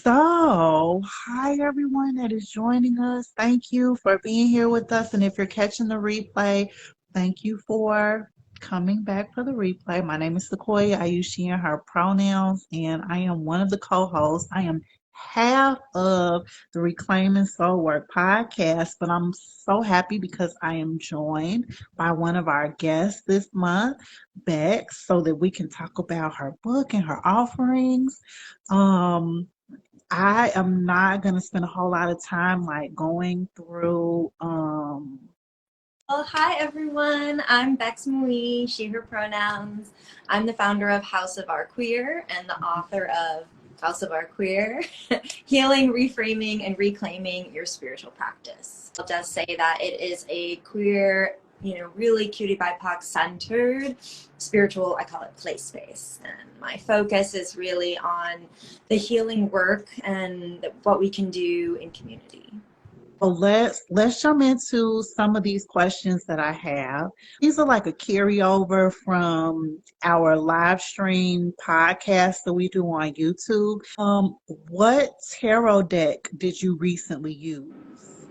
Hi everyone that is joining us. Thank you for being here with us. And if you're catching the replay, thank you for coming back for the replay. My name is Sequoia. I use she and her pronouns, and I am one of the co-hosts. I am half of the Reclaiming Soul Work podcast, but I'm so happy because I am joined by one of our guests this month, Bex, so that we can talk about her book and her offerings. Um, I am not going to spend a whole lot of time like going through Well, hi everyone. I'm Bex Mui, she, her pronouns. I'm the founder of House of Our Queer and the author of House of Our Queer, Healing, Reframing, and Reclaiming Your Spiritual Practice. I'll just say that it is a queer, really cutie BIPOC centered spiritual, I call it play space. And my focus is really on the healing work and what we can do in community. well, let's jump into some of these questions that I have. These are like a carryover from our live stream podcast that we do on YouTube. What tarot deck did you recently use?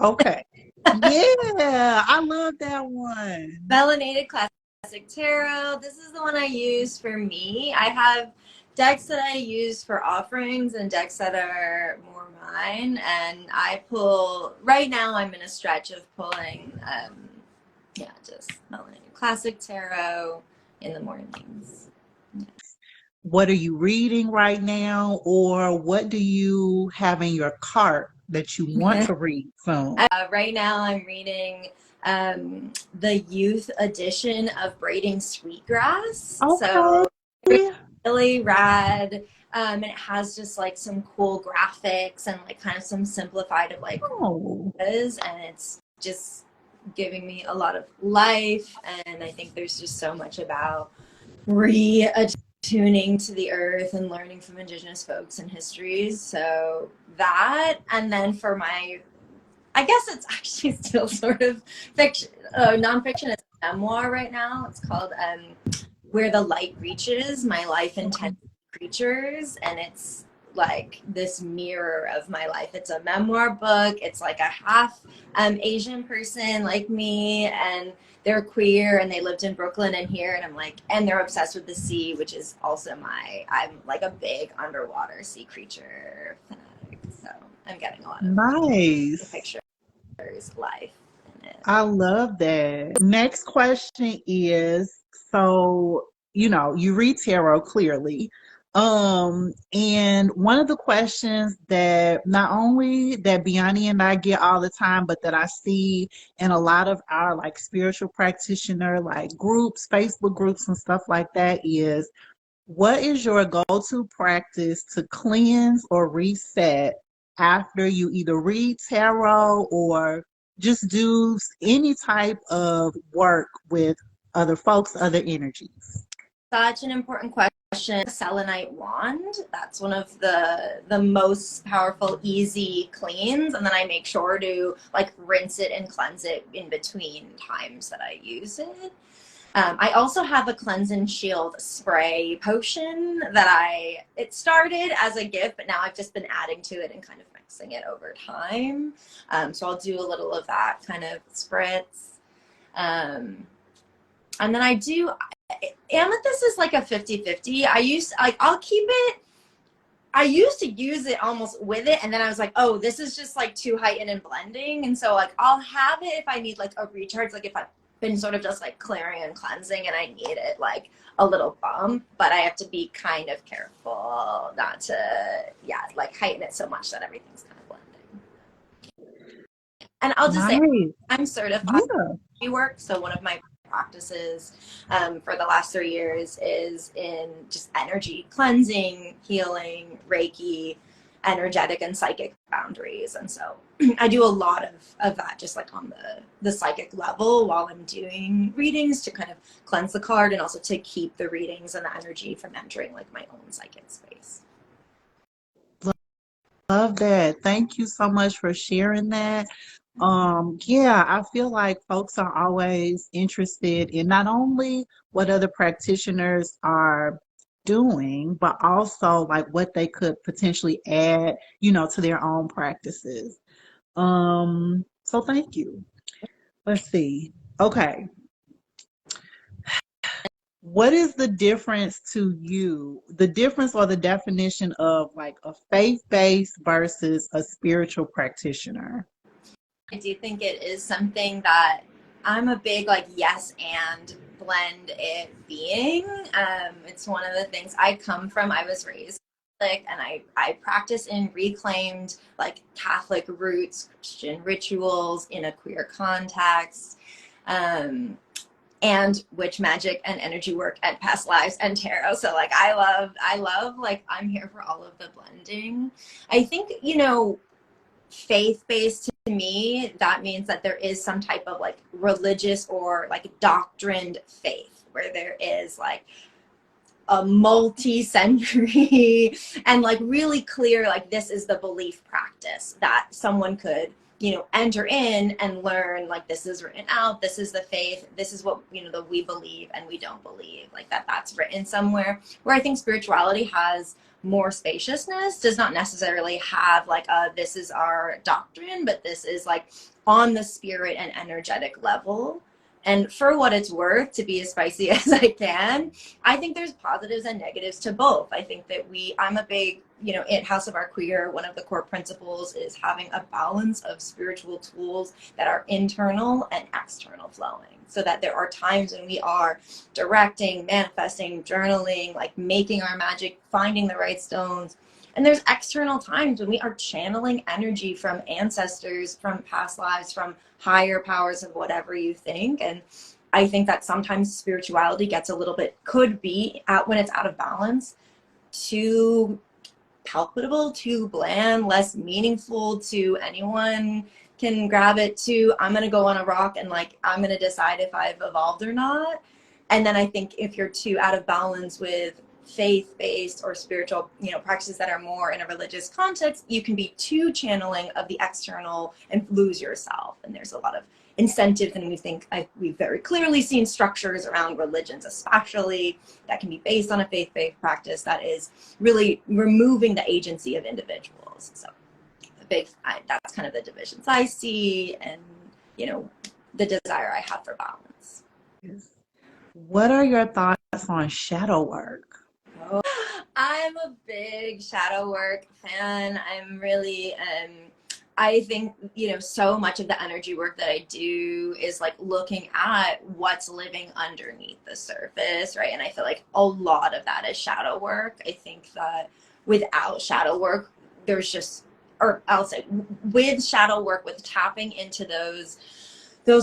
Okay. Yeah, I love that one. Melanated Classic Tarot. This is the one I use for me. I have decks that I use for offerings and decks that are more mine. And I pull, right now I'm in a stretch of pulling, just Melanated Classic Tarot in the mornings. What are you reading right now, or what do you have in your cart that you want to read soon? Right now I'm reading the youth edition of Braiding Sweetgrass. Okay. So really rad. And it has just like some cool graphics and like kind of some simplified of like and it's just giving me a lot of life. And I think there's just so much about reattuning to the earth and learning from Indigenous folks and histories. So that, and then for my, I guess it's actually still sort of fiction, nonfiction. It's a memoir right now. It's called Where the Light Reaches, My Life in 10 Creatures. And it's like this mirror of my life. It's a memoir book. It's like a half Asian person like me, and they're queer and they lived in Brooklyn and here. And I'm like, and they're obsessed with the sea, which is also I'm like a big underwater sea creature fanatic. So I'm getting a lot of nice pictures, life in it. I love that. Next question is, so you read tarot clearly. And one of the questions that not only that Biani and I get all the time, but that I see in a lot of our like spiritual practitioner like groups, Facebook groups and stuff like that is, what is your go-to practice to cleanse or reset after you either read tarot or just do any type of work with other folks, other energies? Such an important question. Selenite wand. That's one of the most powerful, easy cleans. And then I make sure to like rinse it and cleanse it in between times that I use it. I also have a cleanse and shield spray potion that it started as a gift, but now I've just been adding to it and kind of mixing it over time. So I'll do a little of that kind of spritz. And then I do, amethyst is like a 50-50. I'll keep it. I used to use it almost with it, and then I was like, oh, this is just like too heightened and blending. And so like I'll have it if I need like a recharge, like if I've been sort of just like clearing and cleansing and I need it like a little bump, but I have to be kind of careful not to, like heighten it so much that everything's kind of blending. And I'll just say, I'm certified in work, so one of my practices for the last 3 years is in just energy cleansing, healing, Reiki, energetic and psychic boundaries. And so I do a lot of that just like on the psychic level while I'm doing readings to kind of cleanse the card and also to keep the readings and the energy from entering like my own psychic space. Love that. Thank you so much for sharing that. I feel like folks are always interested in not only what other practitioners are doing, but also like what they could potentially add, to their own practices. So thank you. Let's see. Okay. What is the difference to you? The difference or the definition of like a faith-based versus a spiritual practitioner? I do think it is something that I'm a big like yes and blend it being. It's one of the things I come from. I was raised Catholic and I practice in reclaimed like Catholic roots, Christian rituals in a queer context. And witch magic and energy work and past lives and tarot. So like I love like I'm here for all of the blending. I think, faith-based to me, that means that there is some type of like religious or like doctrined faith where there is like a multi-century and like really clear, like this is the belief practice that someone could enter in and learn, like this is written out, this is the faith, this is what that we believe and we don't believe, like that's written somewhere. Where I think spirituality has more spaciousness, does not necessarily have like this is our doctrine, but this is like on the spirit and energetic level. And for what it's worth, to be as spicy as I can, I think there's positives and negatives to both. I think that I'm a big, in House of Our Queer, one of the core principles is having a balance of spiritual tools that are internal and external flowing. So that there are times when we are directing, manifesting, journaling, like making our magic, finding the right stones. And there's external times when we are channeling energy from ancestors, from past lives, from higher powers of whatever you think. And I think that sometimes spirituality gets a little bit, could be out when it's out of balance, too palpable, too bland, less meaningful to anyone can grab it to. I'm going to go on a rock and like, I'm going to decide if I've evolved or not. And then I think if you're too out of balance with faith-based or spiritual, practices that are more in a religious context, you can be too channeling of the external and lose yourself. And there's a lot of incentives, and we've very clearly seen structures around religions, especially that can be based on a faith-based practice that is really removing the agency of individuals. So that's kind of the divisions I see, and the desire I have for balance. What are your thoughts on shadow work? I'm a big shadow work fan. I'm really, I think, so much of the energy work that I do is like looking at what's living underneath the surface, right? And I feel like a lot of that is shadow work. I think that without shadow work, with shadow work, with tapping into those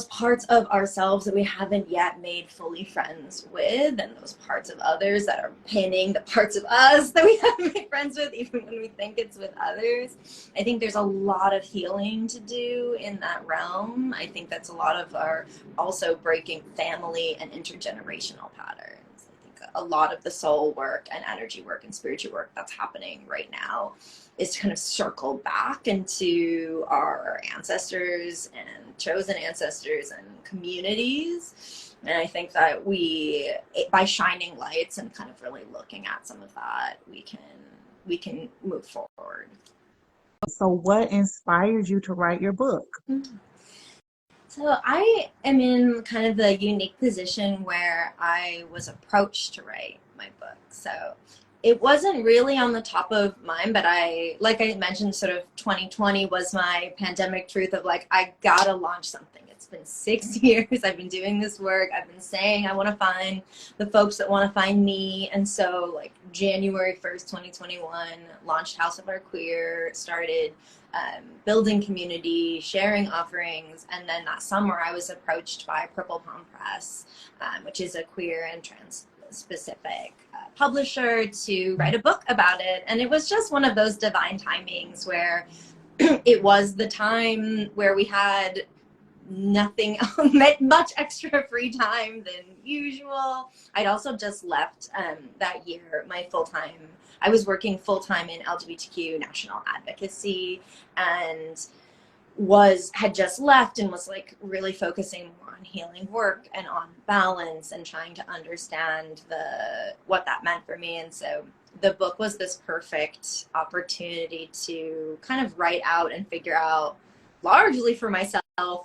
parts of ourselves that we haven't yet made fully friends with, and those parts of others that are pinning the parts of us that we haven't made friends with, even when we think it's with others. I think there's a lot of healing to do in that realm. I think that's a lot of our also breaking family and intergenerational patterns. I think a lot of the soul work and energy work and spiritual work that's happening right now is to kind of circle back into our ancestors and chosen ancestors and communities. And I think that by shining lights and kind of really looking at some of that, we can move forward. So what inspired you to write your book? So I am in kind of the unique position where I was approached to write my book. So it wasn't really on the top of mind, but like I mentioned, sort of 2020 was my pandemic truth of like, I gotta launch something. It's been 6 years. I've been doing this work. I've been saying I want to find the folks that want to find me. And so like January 1st, 2021, launched House of Our Queer, started building community, sharing offerings. And then that summer I was approached by Purple Palm Press, which is a queer and trans specific publisher, to write a book about it. And it was just one of those divine timings where it was the time where we had nothing much extra free time than usual. I'd also just left that year I was working full-time in LGBTQ national advocacy, and had just left and was like really focusing more on healing work and on balance and trying to understand what that meant for me. And so the book was this perfect opportunity to kind of write out and figure out, largely for myself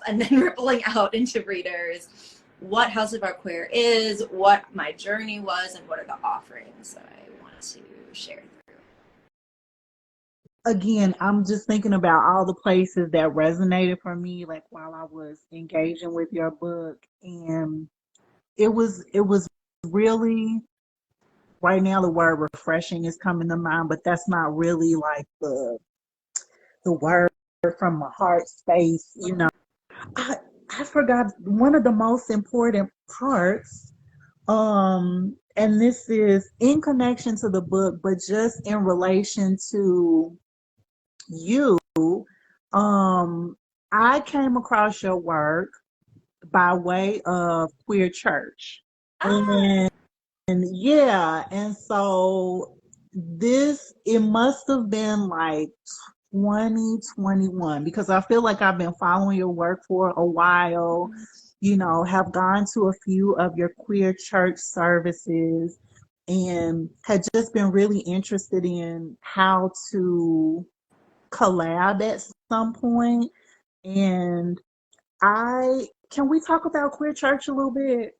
and then rippling out into readers, what House of Art Queer is, what my journey was, and what are the offerings that I want to share. Again, I'm just thinking about all the places that resonated for me, like while I was engaging with your book, and it was really, right now the word refreshing is coming to mind, but that's not really like the word from my heart space, you know. I I forgot one of the most important parts, and this is in connection to the book, but just in relation to you. Um, I came across your work by way of queer church. Ah, And yeah, and so it must have been like 2021, because I feel like I've been following your work for a while, you know, have gone to a few of your queer church services, and had just been really interested in how to collab at some point. And can we talk about queer church a little bit?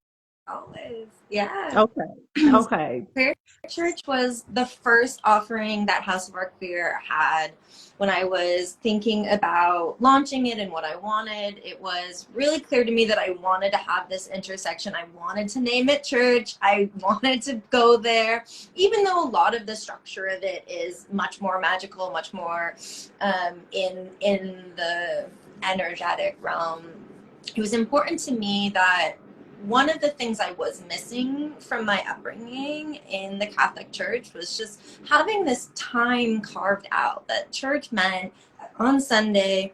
always. Yeah. Okay. Okay. Queer Church was the first offering that House of Art Queer had when I was thinking about launching it and what I wanted. It was really clear to me that I wanted to have this intersection. I wanted to name it church. I wanted to go there, even though a lot of the structure of it is much more magical, much more in the energetic realm. It was important to me that one of the things I was missing from my upbringing in the Catholic Church was just having this time carved out. That church meant that on Sunday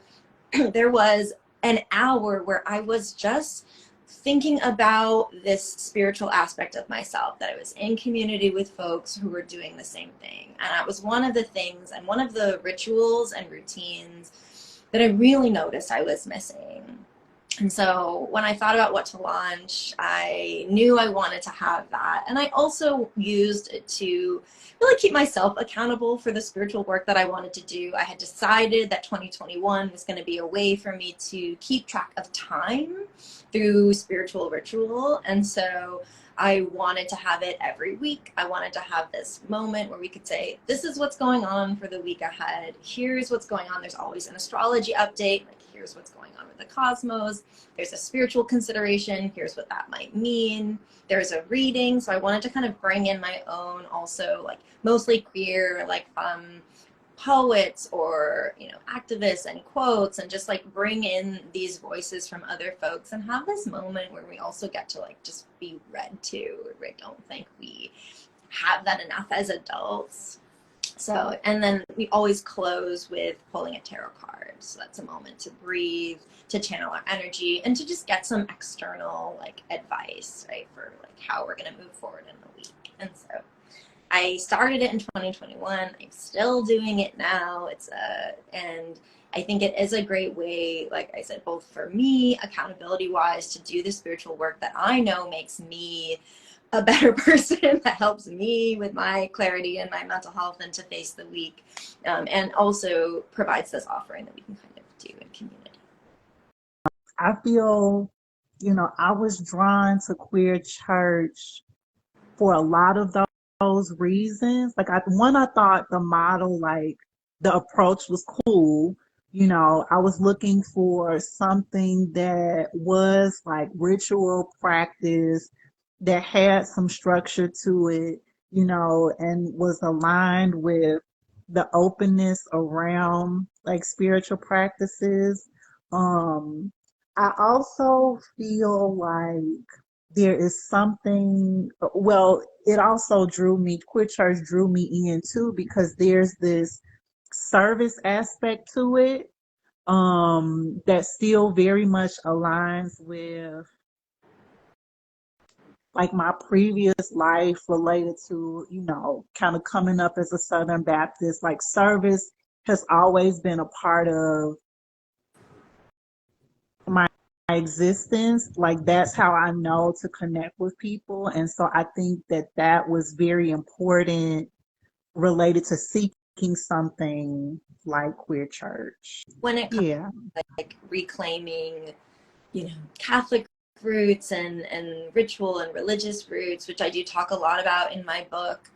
there was an hour where I was just thinking about this spiritual aspect of myself, that I was in community with folks who were doing the same thing. And that was one of the things and one of the rituals and routines that I really noticed I was missing. And so when I thought about what to launch, I knew I wanted to have that. And I also used it to really keep myself accountable for the spiritual work that I wanted to do. I had decided that 2021 was going to be a way for me to keep track of time through spiritual ritual. And so I wanted to have it every week. I wanted to have this moment where we could say, this is what's going on for the week ahead. Here's what's going on. There's always an astrology update. Like, here's what's going on with the cosmos. There's a spiritual consideration. Here's what that might mean. There's a reading. So I wanted to kind of bring in my own, also like mostly queer, like poets or, you know, activists and quotes, and just like bring in these voices from other folks and have this moment where we also get to like just be read to. I don't think we have that enough as adults. So, and then we always close with pulling a tarot card. So that's a moment to breathe, to channel our energy, and to just get some external like advice, right, for like how we're going to move forward in the week. And so I started it in 2021. I'm still doing it now. And I think it is a great way, like I said, both for me, accountability wise, to do the spiritual work that I know makes me a better person, that helps me with my clarity and my mental health and to face the week, and also provides this offering that we can kind of do in community. I feel, you know, I was drawn to queer church for a lot of those reasons. Like, I thought the model, like the approach was cool. You know, I was looking for something that was like ritual practice, that had some structure to it, you know, and was aligned with the openness around like spiritual practices. Um, I also feel like there is something, well, it also queer church drew me in too, because there's this service aspect to it, that still very much aligns with like my previous life, related to, you know, kind of coming up as a Southern Baptist. Like, service has always been a part of existence, like that's how I know to connect with people. And so I think that that was very important related to seeking something like queer church. When it comes Yeah. to like reclaiming, Catholic roots and ritual and religious roots, which I do talk a lot about in my book,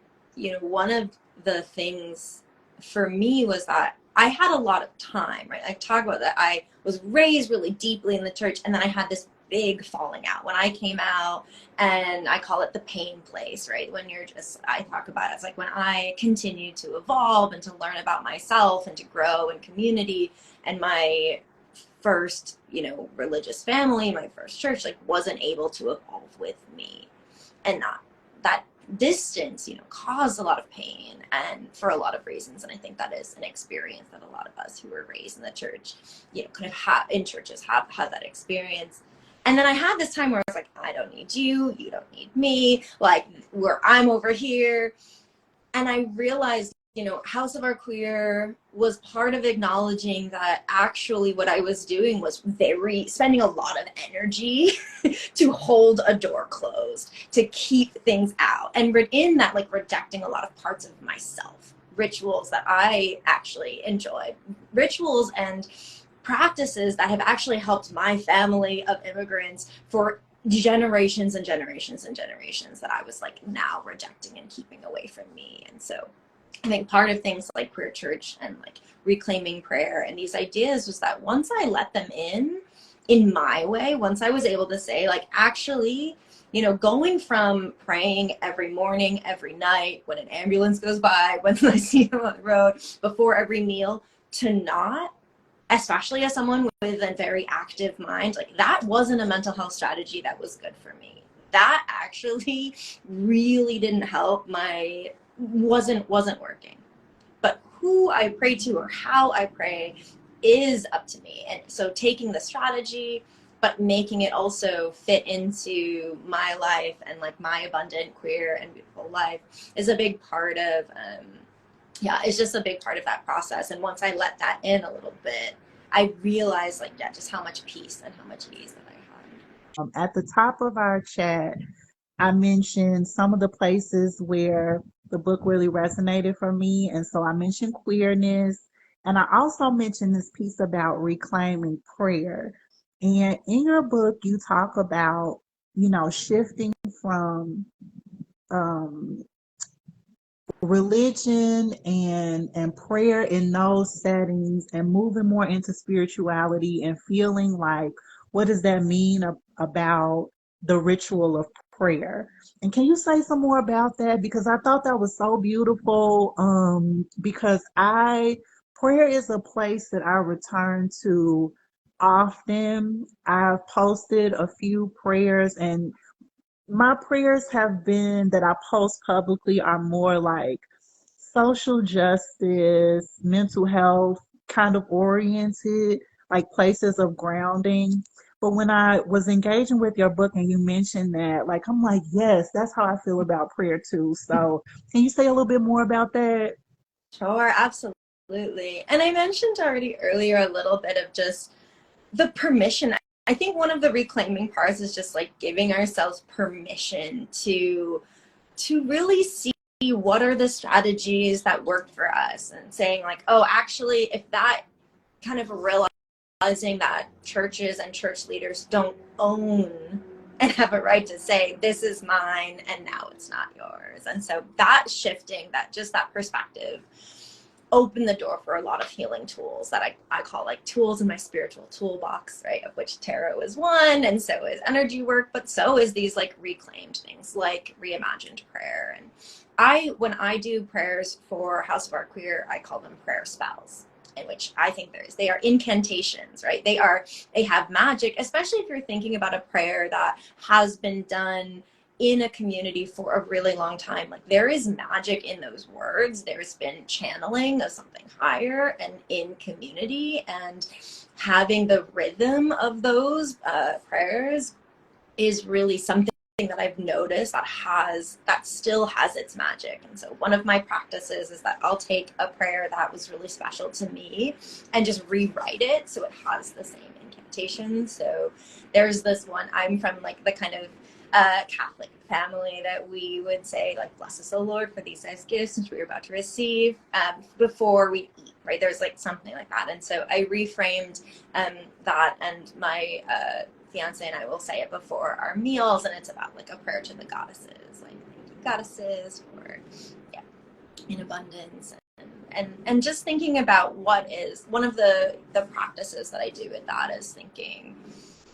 one of the things for me was that I had a lot of time, right? I talk about that. I was raised really deeply in the church, and then I had this big falling out when I came out, and I call it the pain place, right? When I talk about it as like when I continued to evolve and to learn about myself and to grow in community, and my first, religious family, my first church, like wasn't able to evolve with me. And that distance, caused a lot of pain and for a lot of reasons. And I think that is an experience that a lot of us who were raised in the church, kind of have in churches have had that experience. And then I had this time where I was like, I don't need you, you don't need me, like where I'm over here. And I realized, House of Our Queer was part of acknowledging that actually what I was doing was spending a lot of energy to hold a door closed, to keep things out. And in that, like rejecting a lot of parts of myself, rituals that I actually enjoy, rituals and practices that have actually helped my family of immigrants for generations and generations and generations that I was like now rejecting and keeping away from me. And so I think part of things like queer church and like reclaiming prayer and these ideas was that once I let them in my way, once I was able to say like, actually, going from praying every morning, every night, when an ambulance goes by, when I see them on the road, before every meal, to not, especially as someone with a very active mind, like that wasn't a mental health strategy that was good for me. That actually really didn't help wasn't working. But who I pray to or how I pray is up to me. And so taking the strategy, but making it also fit into my life and like my abundant, queer, and beautiful life is a big part of, it's just a big part of that process. And once I let that in a little bit, I realized just how much peace and how much ease that I had. At the top of our chat, I mentioned some of the places where the book really resonated for me. And so I mentioned queerness. And I also mentioned this piece about reclaiming prayer. And in your book, you talk about, shifting from religion and prayer in those settings and moving more into spirituality and feeling like, what does that mean about the ritual of prayer? And can you say some more about that? Because I thought that was so beautiful. Because prayer is a place that I return to often. I've posted a few prayers, and my prayers have been that I post publicly are more like social justice, mental health kind of oriented, like places of grounding. But when I was engaging with your book and you mentioned that, like, I'm like, yes, that's how I feel about prayer too. So can you say a little bit more about that? Sure, absolutely. And I mentioned already earlier a little bit of just the permission. I think one of the reclaiming parts is just like giving ourselves permission to really see what are the strategies that work for us, and saying like, oh, actually, if that kind of realizing that churches and church leaders don't own and have a right to say, this is mine and now it's not yours. And so that shifting, that perspective opened the door for a lot of healing tools that I call like tools in my spiritual toolbox, right? Of which tarot is one, and so is energy work, but so is these like reclaimed things like reimagined prayer. And when I do prayers for House of Art Queer, I call them prayer spells, in which I think they are incantations, right? They have magic, especially if you're thinking about a prayer that has been done in a community for a really long time. Like there is magic in those words. There's been channeling of something higher and in community, and having the rhythm of those prayers is really something that I've noticed that still has its magic. And so one of my practices is that I'll take a prayer that was really special to me and just rewrite it so it has the same incantations. So there's this one, I'm from like the kind of Catholic family that we would say like, bless us, O Lord, for these nice gifts which we are about to receive, before we eat, right? There's like something like that. And so I reframed that, and my fiance and I will say it before our meals, and it's about like a prayer to the goddesses, like, thank you, goddesses, for, yeah, in abundance. And just thinking about what is one of the practices that I do with that is thinking,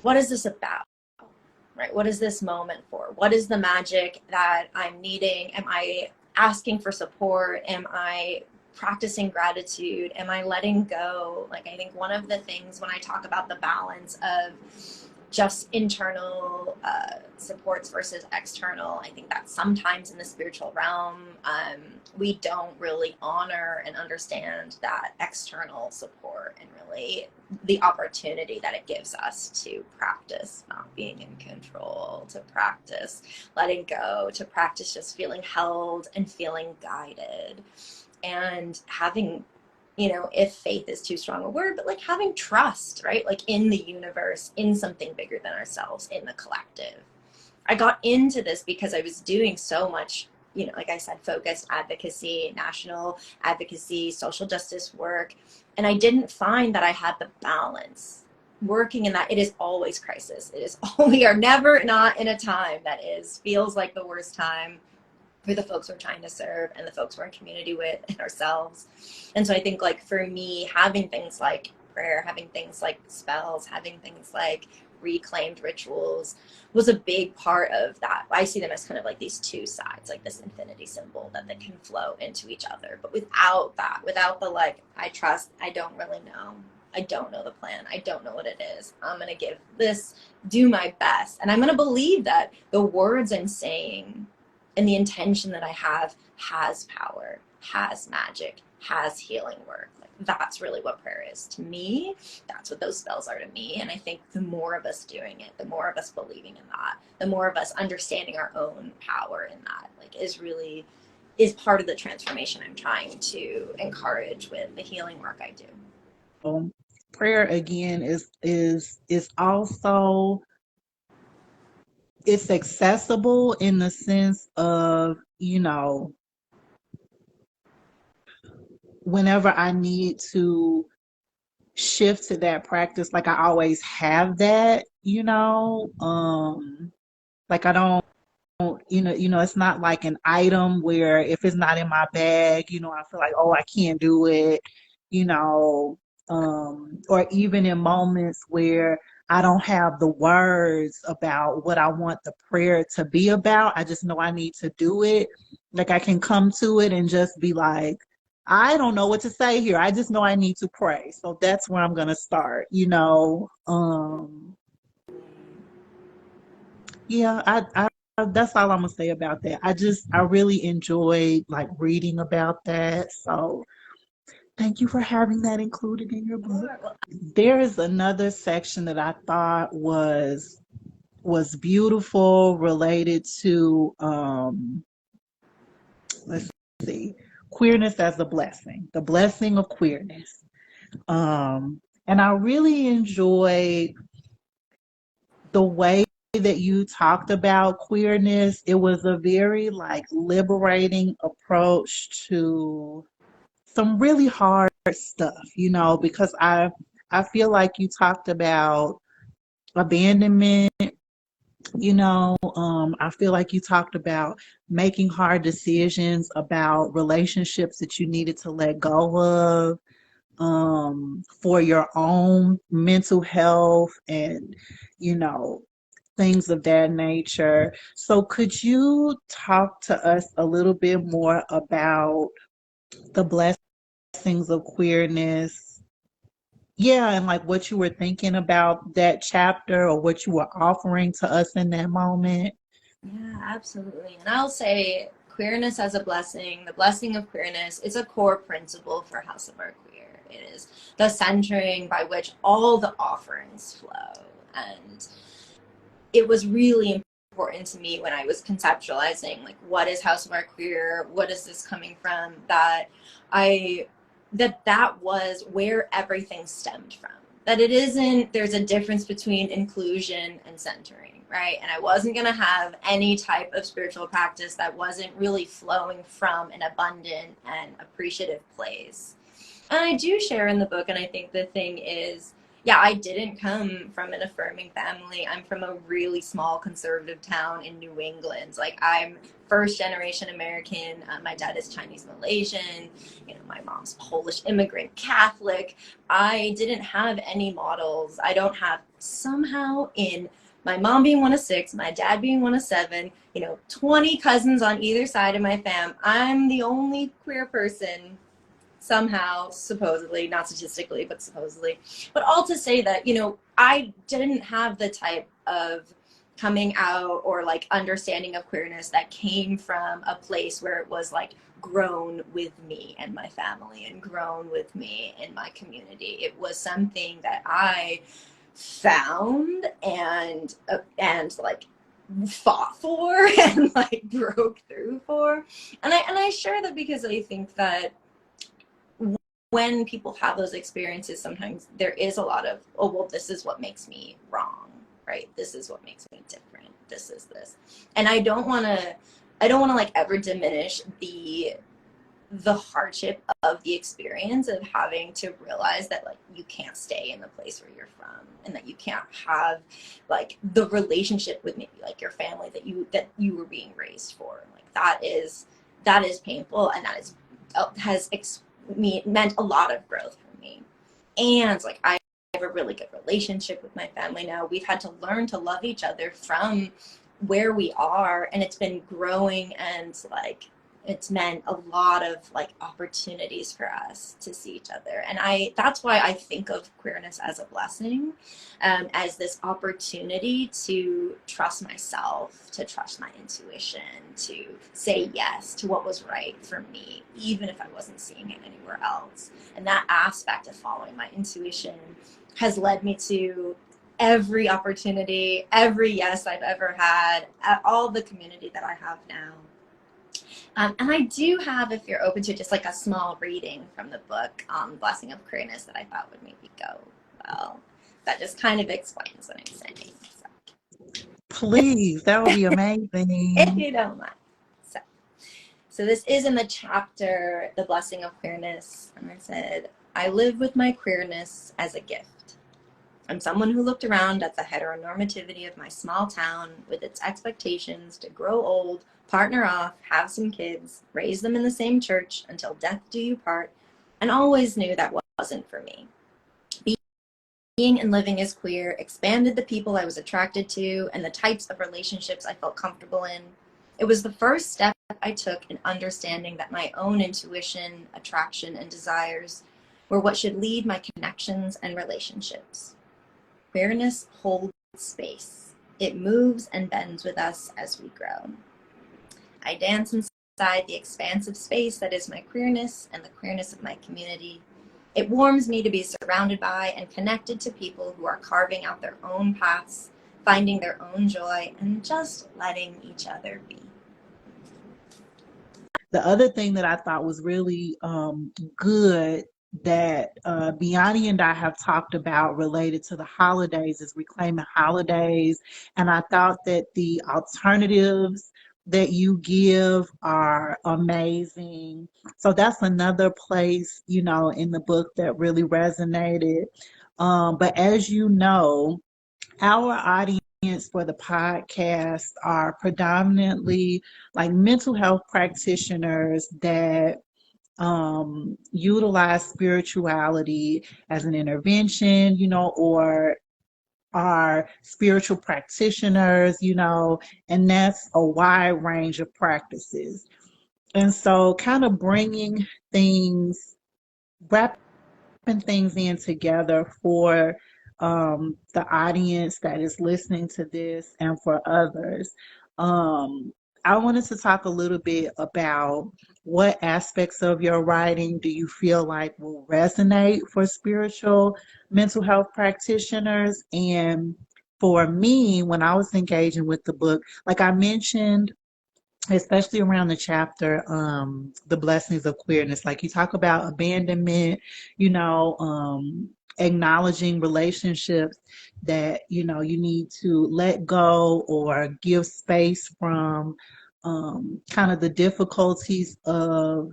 what is this about? Right? What is this moment for? What is the magic that I'm needing? Am I asking for support? Am I practicing gratitude? Am I letting go? Like, I think one of the things when I talk about the balance of just internal supports versus external, I think that sometimes in the spiritual realm, we don't really honor and understand that external support, and really the opportunity that it gives us to practice not being in control, to practice letting go, to practice just feeling held and feeling guided, and having, you know, if faith is too strong a word, but like having trust, right? Like in the universe, in something bigger than ourselves, in the collective. I got into this because I was doing so much, you know, like I said, focused advocacy, national advocacy, social justice work. And I didn't find that I had the balance working in that. It is always crisis. It is, we are never not in a time that feels like the worst time for the folks we're trying to serve and the folks we're in community with and ourselves. And so I think, like, for me, having things like prayer, having things like spells, having things like reclaimed rituals was a big part of that. I see them as kind of like these two sides, like this infinity symbol that they can flow into each other. But without that, without the like, I trust, I don't really know. I don't know the plan. I don't know what it is. I'm going to give this, do my best. And I'm going to believe that the words I'm saying and the intention that I have has power, has magic, has healing work. Like, that's really what prayer is to me. That's what those spells are to me. And I think the more of us doing it, the more of us believing in that, the more of us understanding our own power in that, like, is part of the transformation I'm trying to encourage with the healing work I do. Prayer again is also, it's accessible in the sense of, you know, whenever I need to shift to that practice, like I always have that, you know, like I don't, you know, it's not like an item where if it's not in my bag, you know, I feel like, oh, I can't do it, you know, or even in moments where I don't have the words about what I want the prayer to be about. I just know I need to do it. Like I can come to it and just be like, I don't know what to say here. I just know I need to pray. So that's where I'm going to start, you know. Yeah, I that's all I'm gonna say about that. I really enjoyed like reading about that. So thank you for having that included in your book. There is another section that I thought was beautiful related to let's see, queerness as a blessing, the blessing of queerness. And I really enjoyed the way that you talked about queerness. It was a very like liberating approach to some really hard stuff, you know, because I feel like you talked about abandonment, you know, I feel like you talked about making hard decisions about relationships that you needed to let go of, for your own mental health and, you know, things of that nature. So could you talk to us a little bit more about the blessings of queerness? Yeah, and like what you were thinking about that chapter or what you were offering to us in that moment. Yeah, absolutely. And I'll say queerness as a blessing, the blessing of queerness is a core principle for House of Art Queer. It is the centering by which all the offerings flow. And it was really important to me when I was conceptualizing, like, what is House of Art Queer? What is this coming from? That that was where everything stemmed from. that it isn't, there's a difference between inclusion and centering, right? And I wasn't going to have any type of spiritual practice that wasn't really flowing from an abundant and appreciative place. And I do share in the book, and I think the thing is, yeah, I didn't come from an affirming family. I'm from a really small conservative town in New England. Like, I'm first generation American. My dad is Chinese Malaysian. You know, my mom's Polish immigrant Catholic. I didn't have any models. I don't have, somehow, in my mom being one of six, my dad being one of seven, you know, 20 cousins on either side of my fam, I'm the only queer person somehow, supposedly, not statistically, but supposedly. But all to say that, you know, I didn't have the type of coming out or like understanding of queerness that came from a place where it was like grown with me and my family and grown with me in my community. It was something that I found and like fought for and like broke through for. And I share that because I think that when people have those experiences, sometimes there is a lot of, oh, well, this is what makes me wrong, right? This is what makes me different. This is this. And I don't want to like ever diminish the hardship of the experience of having to realize that like you can't stay in the place where you're from, and that you can't have like the relationship with maybe like your family that you were being raised for. Like that is painful, and that is has meant a lot of growth for me. And like I have a really good relationship with my family now. We've had to learn to love each other from where we are, and it's been growing, and like it's meant a lot of like opportunities for us to see each other. And that's why I think of queerness as a blessing, as this opportunity to trust myself, to trust my intuition, to say yes to what was right for me, even if I wasn't seeing it anywhere else. And that aspect of following my intuition has led me to every opportunity, every yes I've ever had, at all the community that I have now. And I do have, if you're open to, just like a small reading from the book, Blessing of Queerness, that I thought would maybe go well. That just kind of explains what I'm saying. So. Please, that would be If amazing. you don't mind. So this is in the chapter, The Blessing of Queerness. And I said, I live with my queerness as a gift. I'm someone who looked around at the heteronormativity of my small town with its expectations to grow old, partner off, have some kids, raise them in the same church until death do you part, and always knew that wasn't for me. Being and living as queer expanded the people I was attracted to and the types of relationships I felt comfortable in. It was the first step I took in understanding that my own intuition, attraction, and desires were what should lead my connections and relationships. Queerness holds space. It moves and bends with us as we grow. I dance inside the expansive space that is my queerness and the queerness of my community. It warms me to be surrounded by and connected to people who are carving out their own paths, finding their own joy, and just letting each other be. The other thing that I thought was really good that Biani and I have talked about related to the holidays is reclaiming holidays. And I thought that the alternatives that you give are amazing. So that's another place, you know, in the book that really resonated. But as you know, our audience for the podcast are predominantly like mental health practitioners that utilize spirituality as an intervention, you know, or are spiritual practitioners, you know, and that's a wide range of practices. And so kind of bringing things, wrapping things in together for the audience that is listening to this and for others. I wanted to talk a little bit about what aspects of your writing do you feel like will resonate for spiritual mental health practitioners. And for me, when I was engaging with the book, like I mentioned, especially around the chapter, the blessings of queerness, like you talk about abandonment, you know, acknowledging relationships that you know you need to let go or give space from, kind of the difficulties of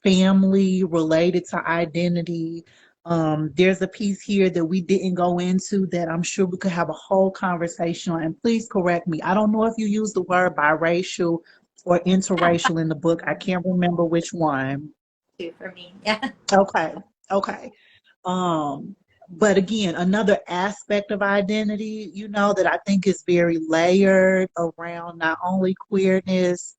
family related to identity. There's a piece here that we didn't go into that I'm sure we could have a whole conversation on, and please correct me. I don't know if you use the word biracial or interracial in the book. I can't remember which one. Two for me. Yeah. Okay. Okay. Um, but again, another aspect of identity, you know, that I think is very layered around not only queerness,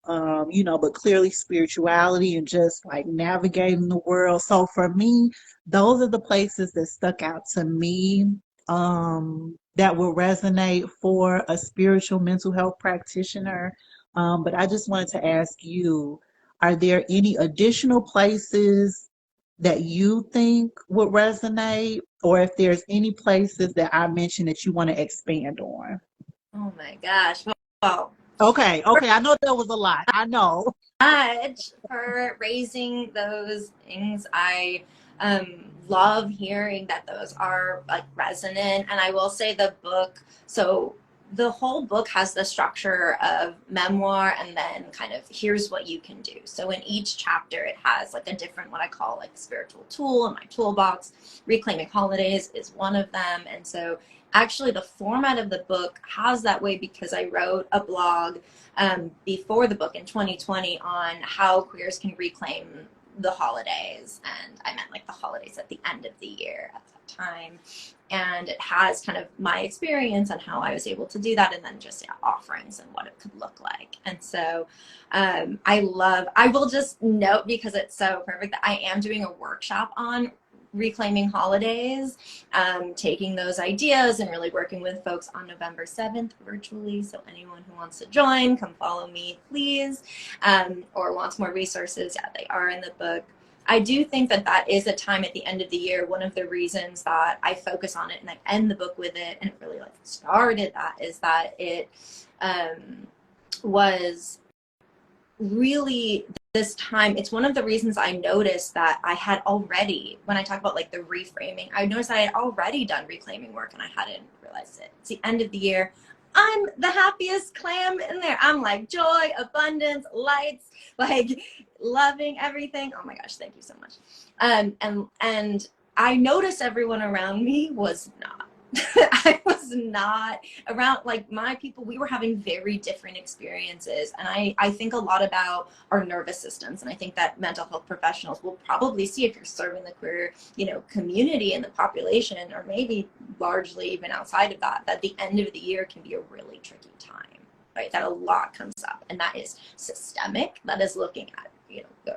you know, but clearly spirituality and just like navigating the world. So for me, those are the places that stuck out to me, that will resonate for a spiritual mental health practitioner. But I just wanted to ask you, are there any additional places that you think would resonate, or if there's any places that I mentioned that you want to expand on? Oh my gosh. Well, Okay, okay. I know there was a lot. I know. much for raising those things. I love hearing that those are like resonant. And I will say the book, so the whole book has the structure of memoir and then kind of here's what you can do. So in each chapter, it has like a different, what I call like spiritual tool in my toolbox. Reclaiming Holidays is one of them. And so actually the format of the book has that way because I wrote a blog before the book in 2020 on how queers can reclaim the holidays. And I meant like the holidays at the end of the year at that time. And it has kind of my experience and how I was able to do that, and then just offerings and what it could look like. And so I will just note, because it's so perfect, that I am doing a workshop on reclaiming holidays, taking those ideas and really working with folks on November 7th virtually. So anyone who wants to join, come follow me, please, or wants more resources, yeah, they are in the book. I do think that that is a time at the end of the year. One of the reasons that I focus on it and I end the book with it, and it really like started that, is that it was really this time. It's one of the reasons I noticed that I had already, when I talk about like the reframing, I noticed I had already done reclaiming work and I hadn't realized it. It's the end of the year. I'm the happiest clam in there. I'm like joy, abundance, lights, like loving everything. Oh my gosh, thank you so much. And I noticed everyone around me was not. I was not around, like my people, we were having very different experiences. And I think a lot about our nervous systems. And I think that mental health professionals will probably see, if you're serving the queer, community and the population, or maybe largely even outside of that, that the end of the year can be a really tricky time, right? That a lot comes up, and that is systemic. That is looking at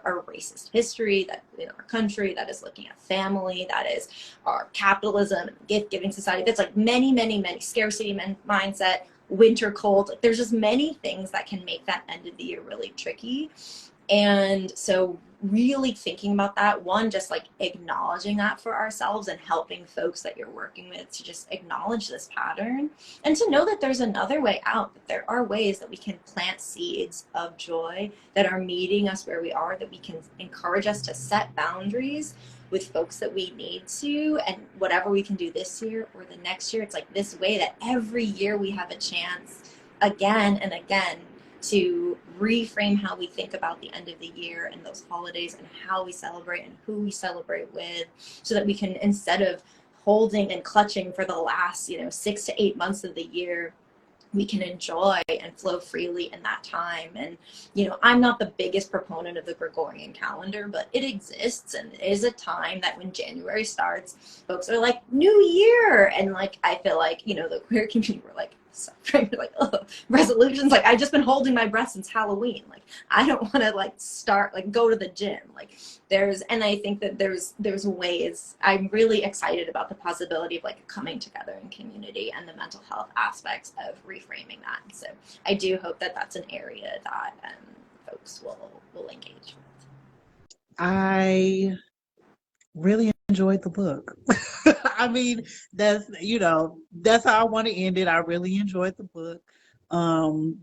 our racist history, that in our country, that is looking at family, that is our capitalism, gift giving society. That's like many, many, many scarcity mindset, winter cold. Like there's just many things that can make that end of the year really tricky. And so really thinking about that, one, just like acknowledging that for ourselves and helping folks that you're working with to just acknowledge this pattern, and to know that there's another way out, that there are ways that we can plant seeds of joy that are meeting us where we are, that we can encourage us to set boundaries with folks that we need to, and whatever we can do this year or the next year. It's like this way that every year we have a chance again and again to reframe how we think about the end of the year and those holidays and how we celebrate and who we celebrate with, so that we can, instead of holding and clutching for the last 6 to 8 months of the year, we can enjoy and flow freely in that time. And I'm not the biggest proponent of the Gregorian calendar, but it exists, and it is a time that when January starts, folks are like, new year, and like I feel like the queer community were like suffering, like, oh, resolutions, like I've just been holding my breath since Halloween, like I don't want to like start, like go to the gym, like and I think that there's ways. I'm really excited about the possibility of like coming together in community and the mental health aspects of reframing that. And so I do hope that that's an area that folks will engage with. I really enjoyed the book. I mean, that's how I want to end it. I really enjoyed the book.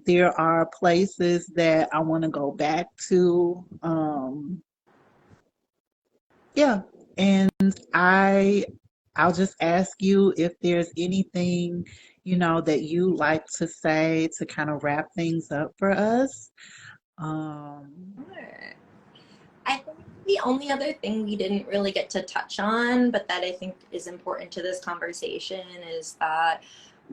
There are places that I want to go back to. Yeah, and I I'll just ask you if there's anything, that you like to say to kind of wrap things up for us. Um, Sure. I think the only other thing we didn't really get to touch on, but that I think is important to this conversation, is that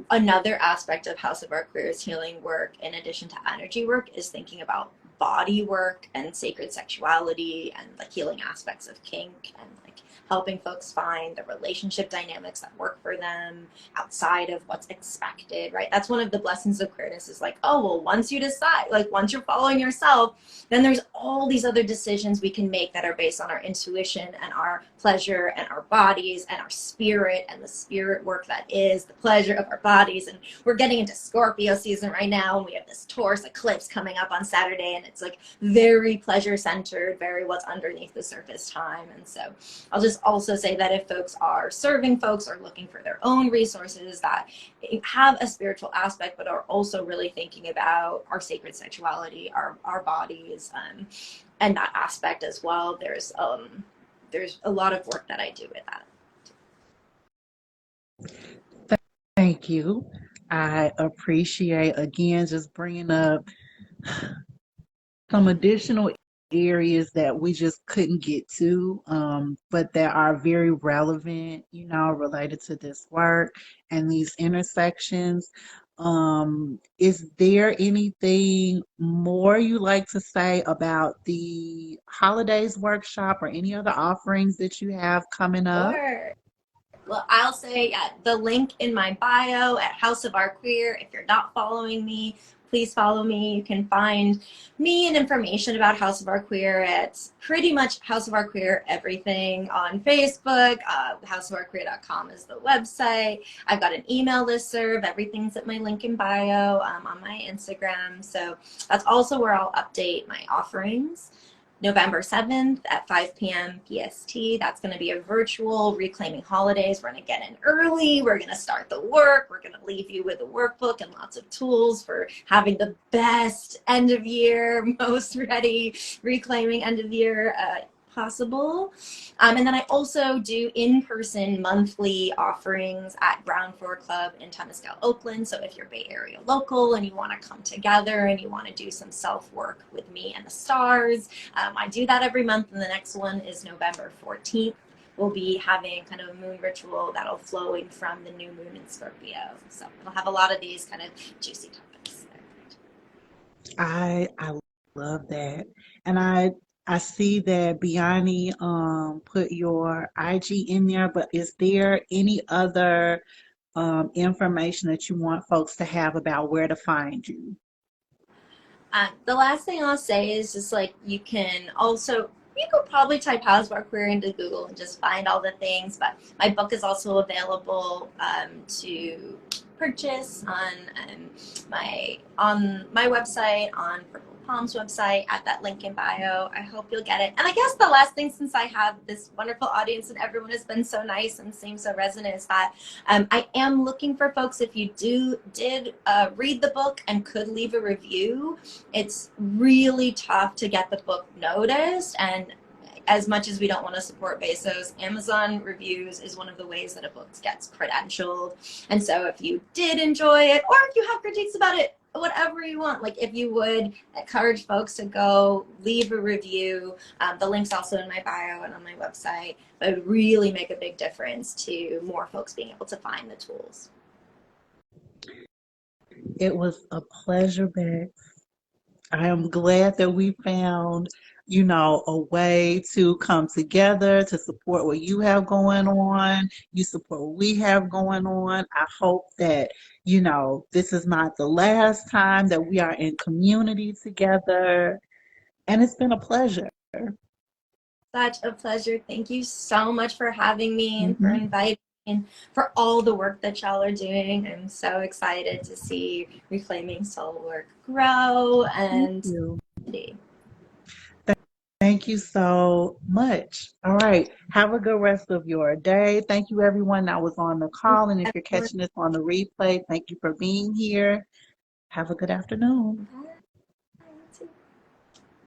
another aspect of House of Our Queer's healing work, in addition to energy work, is thinking about body work and sacred sexuality and like healing aspects of kink, and like helping folks find the relationship dynamics that work for them outside of what's expected, right? That's one of the blessings of queerness, is like, oh, well, once you decide, like once you're following yourself, then there's all these other decisions we can make that are based on our intuition and our pleasure and our bodies and our spirit and the spirit work that is the pleasure of our bodies. And we're getting into Scorpio season right now, and we have this Taurus eclipse coming up on Saturday, and it's like very pleasure centered, very what's underneath the surface time. And so I'll just also say that if folks are serving folks or looking for their own resources that have a spiritual aspect but are also really thinking about our sacred sexuality, our bodies, and that aspect as well, there's a lot of work that I do with that. Thank you. I appreciate, again, just bringing up some additional areas that we just couldn't get to, but that are very relevant, related to this work and these intersections. Is there anything more you like to say about the holidays workshop or any other offerings that you have coming up? Sure. Well, I'll say, yeah, the link in my bio at House of Our Queer. If you're not following me, please follow me. You can find me and information about House of Our Queer at pretty much House of Our Queer everything on Facebook. Houseofourqueer.com is the website. I've got an email listserv. Everything's at my link in bio, on my Instagram. So that's also where I'll update my offerings. November 7th at 5 p.m. PST. That's going to be a virtual Reclaiming Holidays. We're going to get in early. We're going to start the work. We're going to leave you with a workbook and lots of tools for having the best end of year, most ready Reclaiming end of year possible. And then I also do in-person monthly offerings at Ground Floor Club in Temescal, Oakland. So if you're Bay Area local and you want to come together and you want to do some self-work with me and the stars, I do that every month. And the next one is November 14th. We'll be having kind of a moon ritual that'll flowing from the new moon in Scorpio. So we'll have a lot of these kind of juicy topics there. I love that. And I see that Biani put your IG in there, but is there any other information that you want folks to have about where to find you? The last thing I'll say is just like you could probably type House of Our Queer into Google and just find all the things, but my book is also available to purchase on my website, on Purple Palm's website, at that link in bio. I hope you'll get it. And I guess the last thing, since I have this wonderful audience and everyone has been so nice and seems so resonant, is that I am looking for folks, if you did read the book and could leave a review. It's really tough to get the book noticed, and as much as we don't want to support Bezos, Amazon reviews is one of the ways that a book gets credentialed. And so if you did enjoy it, or if you have critiques about it, whatever you want, like if you would encourage folks to go leave a review, the link's also in my bio and on my website, but it would really make a big difference to more folks being able to find the tools. It was a pleasure, Bex. I am glad that we found, a way to come together to support what you have going on. You support what we have going on. I hope that, this is not the last time that we are in community together. And it's been a pleasure. Such a pleasure. Thank you so much for having me and for Mhm. inviting me and for all the work that y'all are doing. I'm so excited to see Reclaiming Soul work grow and Thank you. be. Thank you so much. All right. Have a good rest of your day. Thank you, everyone that was on the call. And if you're catching this on the replay, thank you for being here. Have a good afternoon. Bye.